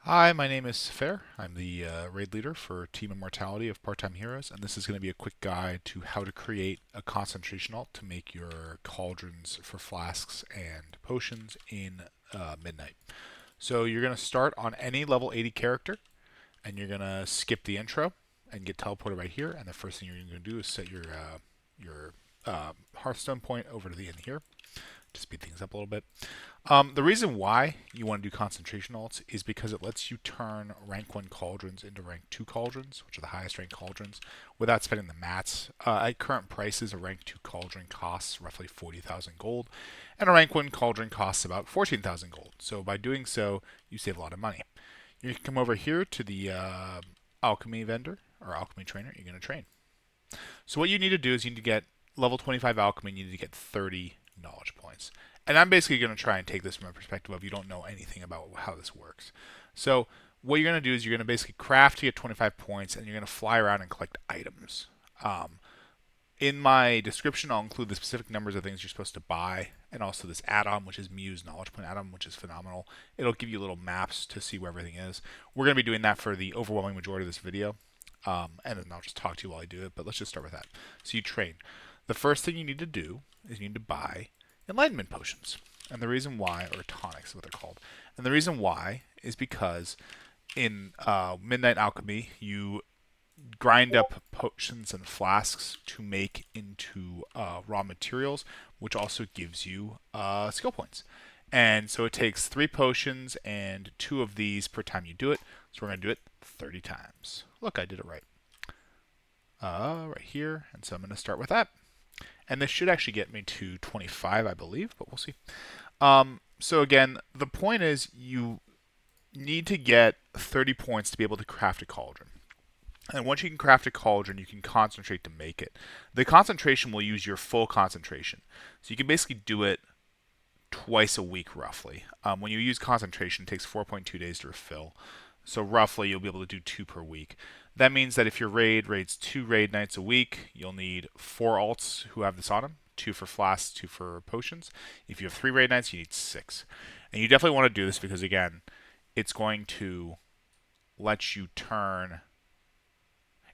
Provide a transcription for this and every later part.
Hi, my name is Fair. I'm the raid leader for Team Immortality of Part-Time Heroes, and this is going to be a quick guide to how to create a concentration alt to make your cauldrons for flasks and potions in Midnight. So you're going to start on any level 80 character, and you're going to skip the intro and get teleported right here. And the first thing you're going to do is set your Hearthstone point over to the end here to speed things up a little bit. The reason why you want to do concentration alts is because it lets you turn rank 1 cauldrons into rank 2 cauldrons, which are the highest rank cauldrons, without spending the mats. At current prices, a rank 2 cauldron costs roughly 40,000 gold, and a rank 1 cauldron costs about 14,000 gold. So by doing so, you save a lot of money. You can come over here to the Alchemy vendor, or Alchemy trainer, you're going to train. So what you need to do is you need to get level 25 Alchemy, and you need to get 30 knowledge points. And I'm basically going to try and take this from a perspective of you don't know anything about how this works. So what you're going to do is you're going to basically craft to get 25 points, and you're going to fly around and collect items. In my description, I'll include the specific numbers of things you're supposed to buy, and also this add-on, which is Muse Knowledge Point add-on, which is phenomenal. It'll give you little maps to see where everything is. We're going to be doing that for the overwhelming majority of this video, and then I'll just talk to you while I do it, but let's just start with that. So you train. The first thing you need to do is you need to buy Enlightenment potions. And the reason why, or tonics is what they're called. And the reason why is because in Midnight Alchemy, you grind up potions and flasks to make into raw materials, which also gives you skill points. And so it takes 3 potions and 2 of these per time you do it. So we're going to do it 30 times. Look, I did it right. Right here. And so I'm going to start with that. And this should actually get me to 25, I believe, but we'll see. So again, the point is you need to get 30 points to be able to craft a cauldron. And once you can craft a cauldron, you can concentrate to make it. The concentration will use your full concentration. So you can basically do it twice a week, roughly. When you use concentration, it takes 4.2 days to refill. So roughly, you'll be able to do 2 per week. That means that if your raid raids 2 raid nights a week, you'll need 4 alts who have this on them. 2 for flasks, 2 for potions. If you have 3 raid nights, you need 6. And you definitely want to do this because, again, it's going to let you turn...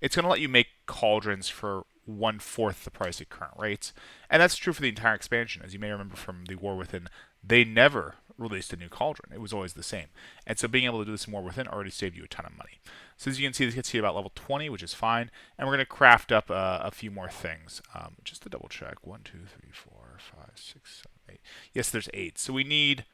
It's going to let you make cauldrons for 1/4 the price at current rates. And that's true for the entire expansion. As you may remember from the War Within, they never released a new cauldron. It was always the same. And so being able to do this in War Within already saved you a ton of money. So as you can see, this gets you about level 20, which is fine. And we're going to craft up a few more things. Just to double check. 1, 2, 3, 4, 5, 6, 7, 8. Yes, there's 8. So we need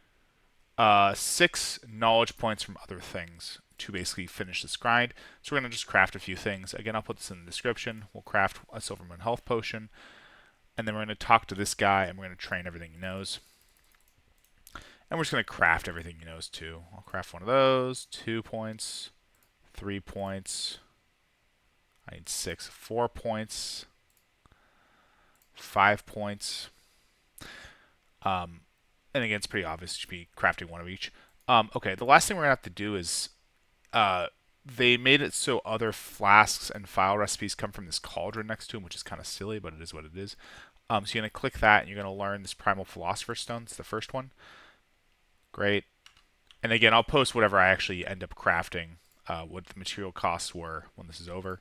6 knowledge points from other things to basically finish this grind. So we're going to just craft a few things. Again, I'll put this in the description. We'll craft a Silvermoon health potion. And then we're going to talk to this guy, and we're going to train everything he knows. And we're just going to craft everything he knows too. I'll craft one of those. 2 points. 3 points. I need 6. 4 points. 5 points. And again, it's pretty obvious. You should be crafting one of each. Okay, the last thing we're going to have to do is they made it so other flasks and file recipes come from this cauldron next to them, which is kind of silly, but it is what it is. So you're going to click that, and you're going to learn this Primal Philosopher's Stone. It's the first one. Great. And again, I'll post whatever I actually end up crafting, what the material costs were when this is over.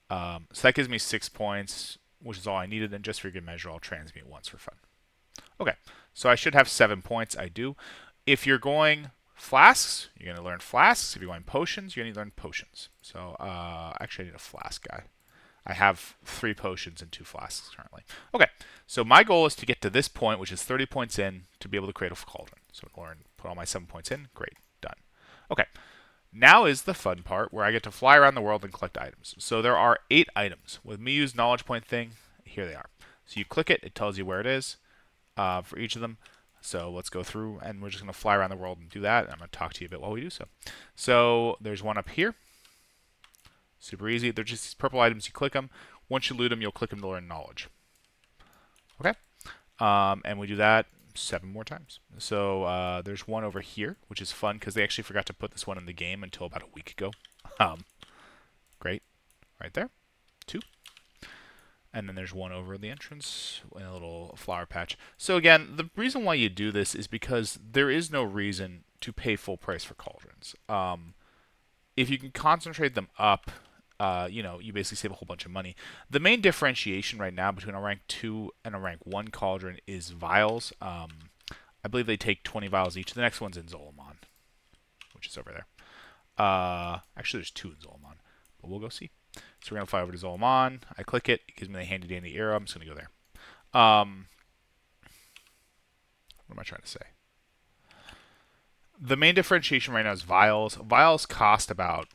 So that gives me 6 points, which is all I needed. And just for good measure, I'll transmute once for fun. Okay, so I should have 7 points. I do. If you're going flasks, you're going to learn flasks. If you're going potions, you're going to learn potions. So actually, I need a flask guy. I have 3 potions and 2 flasks currently. Okay, so my goal is to get to this point, which is 30 points in, to be able to create a cauldron. So learn, put all my 7 points in. Great, done. Okay, now is the fun part where I get to fly around the world and collect items. So there are 8 items. With me use knowledge point thing, here they are. So you click it, it tells you where it is for each of them. So let's go through, and we're just going to fly around the world and do that. And I'm going to talk to you a bit while we do so. So there's one up here. Super easy. They're just these purple items. You click them. Once you loot them, you'll click them to learn knowledge. Okay. And we do that 7 more times. So there's one over here, which is fun because they actually forgot to put this one in the game until about a week ago. Great. Right there. 2. And then there's one over the entrance in a little flower patch. So again, the reason why you do this is because there is no reason to pay full price for cauldrons. if you can concentrate them up, you basically save a whole bunch of money. The main differentiation right now between a rank 2 and a rank 1 cauldron is vials. I believe they take 20 vials each. The next one's in Zolomon, which is over there. Actually, there's 2 in Zolomon, but we'll go see. So we're going to fly over to Zolomon. I click it. It gives me the handy-dandy arrow. I'm just going to go there. What am I trying to say? The main differentiation right now is vials. Vials cost about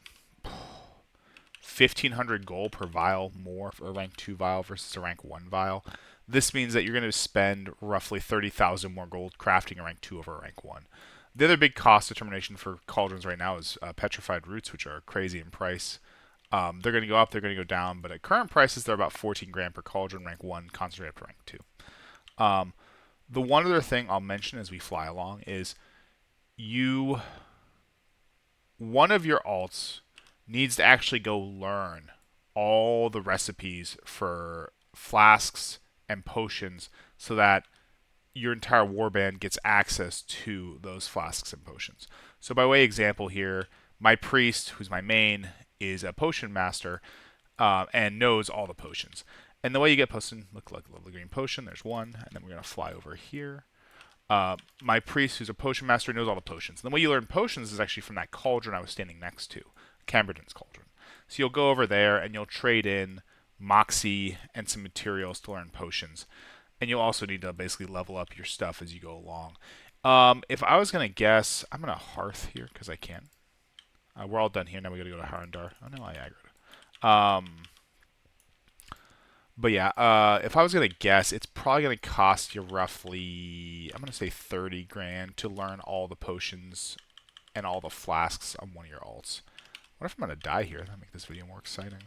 1,500 gold per vial more for a rank 2 vial versus a rank 1 vial. This means that you're going to spend roughly 30,000 more gold crafting a rank 2 over a rank 1. The other big cost determination for cauldrons right now is petrified roots, which are crazy in price. They're going to go up, they're going to go down, but at current prices, they're about 14 grand per cauldron, rank 1, concentrate up to rank 2. The one other thing I'll mention as we fly along is one of your alts needs to actually go learn all the recipes for flasks and potions so that your entire warband gets access to those flasks and potions. So by way of example here, my priest, who's my main, is a potion master and knows all the potions. And the way you get potion, look like a lovely green potion, there's one, and then we're going to fly over here. My priest, who's a potion master, knows all the potions. And the way you learn potions is actually from that cauldron I was standing next to, Camberden's Cauldron. So you'll go over there and you'll trade in Moxie and some materials to learn potions. And you'll also need to basically level up your stuff as you go along. If I was going to guess, I'm going to Hearth here because I can. We're all done here. Now we got to go to Harandar. Oh, no, I aggroed. But yeah, if I was going to guess, it's probably going to cost you roughly, I'm going to say 30 grand to learn all the potions and all the flasks on one of your alts. What if I'm going to die here? That'll make this video more exciting.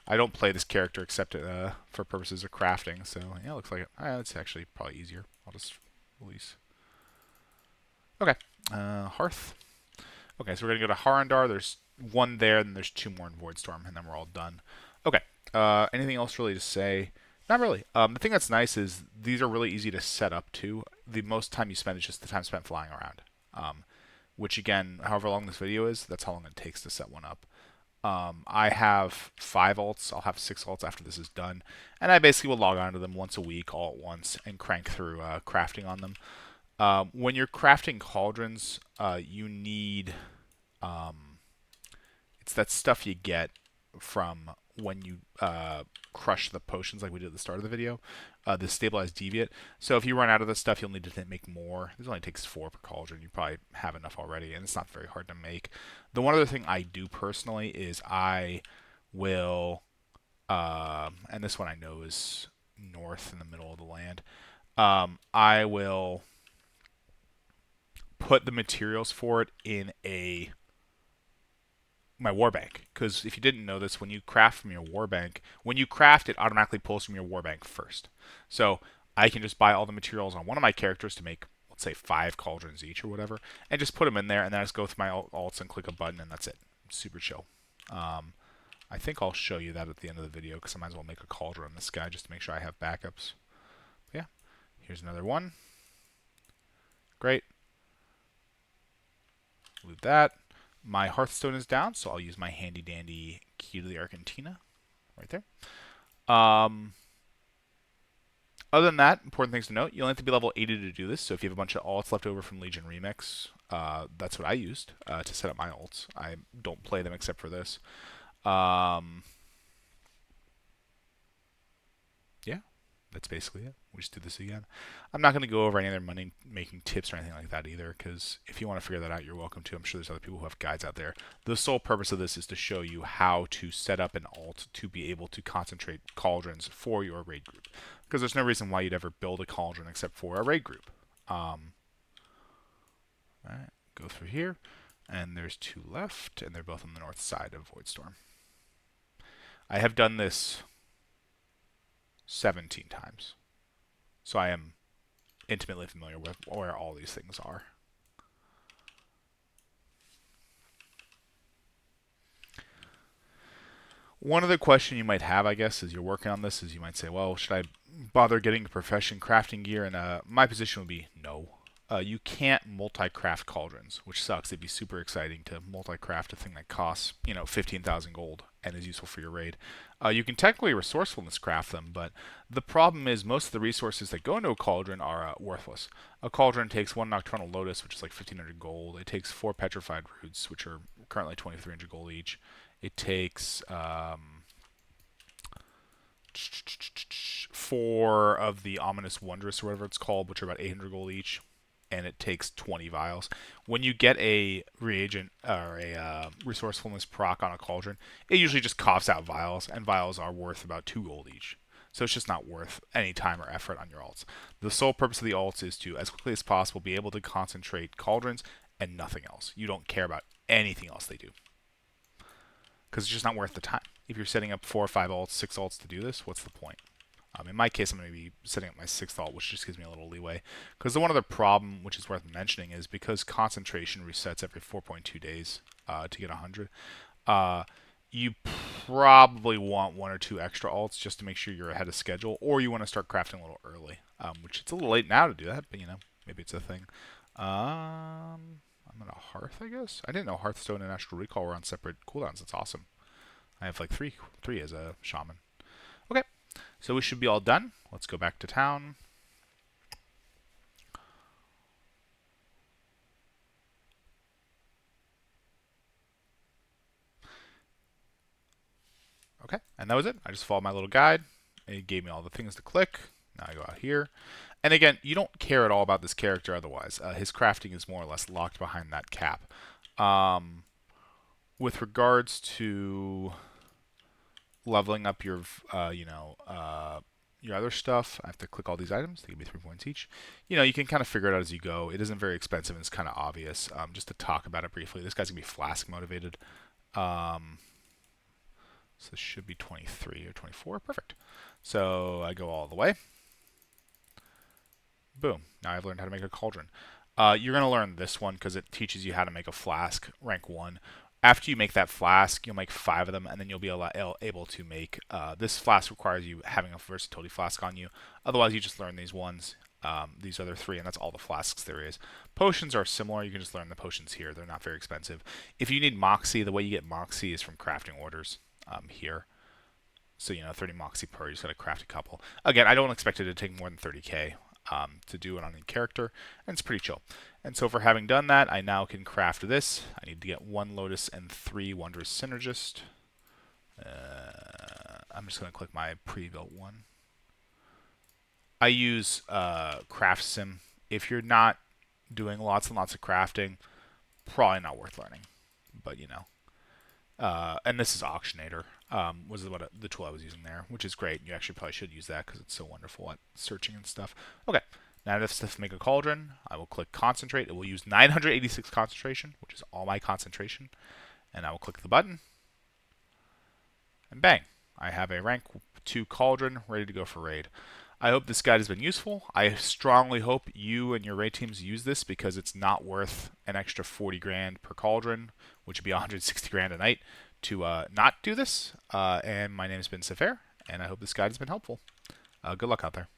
I don't play this character except for purposes of crafting, so yeah, it looks like it. It's actually probably easier. I'll just release. Okay, Hearth. Okay, so we're going to go to Harandar. There's one there, and there's 2 more in Voidstorm, and then we're all done. Okay, anything else really to say? Not really. The thing that's nice is these are really easy to set up too. The most time you spend is just the time spent flying around. Which again, however long this video is, that's how long it takes to set one up. I have 5 alts. I'll have 6 alts after this is done. And I basically will log on to them once a week, all at once, and crank through crafting on them. When you're crafting cauldrons, you need... it's that stuff you get from when you crush the potions like we did at the start of the video, the stabilized deviate. So if you run out of this stuff, you'll need to make more. This only takes 4 per cauldron. You probably have enough already, and it's not very hard to make. The one other thing I do personally is I will, and this one I know is north in the middle of the land, I will put the materials for it in my warbank, because if you didn't know this, when you craft from your warbank, when you craft, it automatically pulls from your warbank first. So I can just buy all the materials on one of my characters to make, let's say, 5 cauldrons each or whatever, and just put them in there, and then I just go through my alts and click a button, and that's it. Super chill. I think I'll show you that at the end of the video, because I might as well make a cauldron on this guy just to make sure I have backups. But yeah, here's another one. Great. Loot that. My Hearthstone is down, so I'll use my handy-dandy Key to the Argentina right there. Other than that, important things to note, you only have to be level 80 to do this, so if you have a bunch of alts left over from Legion Remix, that's what I used to set up my alts. I don't play them except for this. Yeah, that's basically it. We just do this again. I'm not going to go over any other money-making tips or anything like that either, because if you want to figure that out, you're welcome to. I'm sure there's other people who have guides out there. The sole purpose of this is to show you how to set up an alt to be able to concentrate cauldrons for your raid group, because there's no reason why you'd ever build a cauldron except for a raid group. All right, go through here, and there's 2 left, and they're both on the north side of Voidstorm. I have done this 17 times. So I am intimately familiar with where all these things are. One other question you might have, I guess, as you're working on this, is you might say, well, should I bother getting a profession crafting gear? And my position would be no. you can't multi-craft cauldrons, which sucks. It'd be super exciting to multi-craft a thing that costs, 15,000 gold and is useful for your raid. You can technically resourcefulness craft them, but the problem is most of the resources that go into a cauldron are worthless. A cauldron takes 1 Nocturnal Lotus, which is like 1,500 gold. It takes 4 Petrified Roots, which are currently 2,300 gold each. It takes 4 of the Ominous Wondrous, or whatever it's called, which are about 800 gold each, and it takes 20 vials. When you get a reagent or a resourcefulness proc on a cauldron, it usually just coughs out vials, and vials are worth about 2 gold each. So it's just not worth any time or effort on your alts. The sole purpose of the alts is to, as quickly as possible, be able to concentrate cauldrons and nothing else. You don't care about anything else they do, because it's just not worth the time. If you're setting up 4 or 5 alts, 6 alts to do this, what's the point? In my case, I'm going to be setting up my 6th alt, which just gives me a little leeway. Because the one other problem, which is worth mentioning, is because concentration resets every 4.2 days to get 100, you probably want 1 or 2 extra alts just to make sure you're ahead of schedule, or you want to start crafting a little early, which it's a little late now to do that, but maybe it's a thing. I'm going to Hearth, I guess? I didn't know Hearthstone and Astral Recall were on separate cooldowns. That's awesome. I have like three as a shaman. Okay, so we should be all done. Let's go back to town. Okay, and that was it. I just followed my little guide. It gave me all the things to click. Now I go out here. And again, you don't care at all about this character otherwise. His crafting is more or less locked behind that cap. With regards to leveling up your, your other stuff, I have to click all these items. They give me 3 points each. You can kind of figure it out as you go. It isn't very expensive, and it's kind of obvious. Just to talk about it briefly, this guy's going to be Flask motivated. So this should be 23 or 24. Perfect. So I go all the way. Boom. Now I've learned how to make a cauldron. You're going to learn this one because it teaches you how to make a flask, rank 1. After you make that flask, you'll make 5 of them, and then you'll be able to make... this flask requires you having a versatility flask on you. Otherwise, you just learn these ones, these other 3, and that's all the flasks there is. Potions are similar. You can just learn the potions here. They're not very expensive. If you need Moxie, the way you get Moxie is from crafting orders here. So, 30 Moxie per, you just got to craft a couple. Again, I don't expect it to take more than 30k. To do it on any character, and it's pretty chill. And so for having done that, I now can craft this. I need to get 1 Lotus and 3 Wondrous Synergist. I'm just going to click my pre-built one. I use Craft Sim. If you're not doing lots and lots of crafting, probably not worth learning. But, and this is Auctionator, was the tool I was using there, which is great. You actually probably should use that because it's so wonderful at searching and stuff. Okay, now to make a cauldron, I will click Concentrate. It will use 986 concentration, which is all my concentration. And I will click the button. And bang, I have a rank 2 cauldron ready to go for raid. I hope this guide has been useful. I strongly hope you and your raid teams use this because it's not worth an extra 40 grand per cauldron, which would be 160 grand a night, to not do this. And my name has been Safair, and I hope this guide has been helpful. Good luck out there.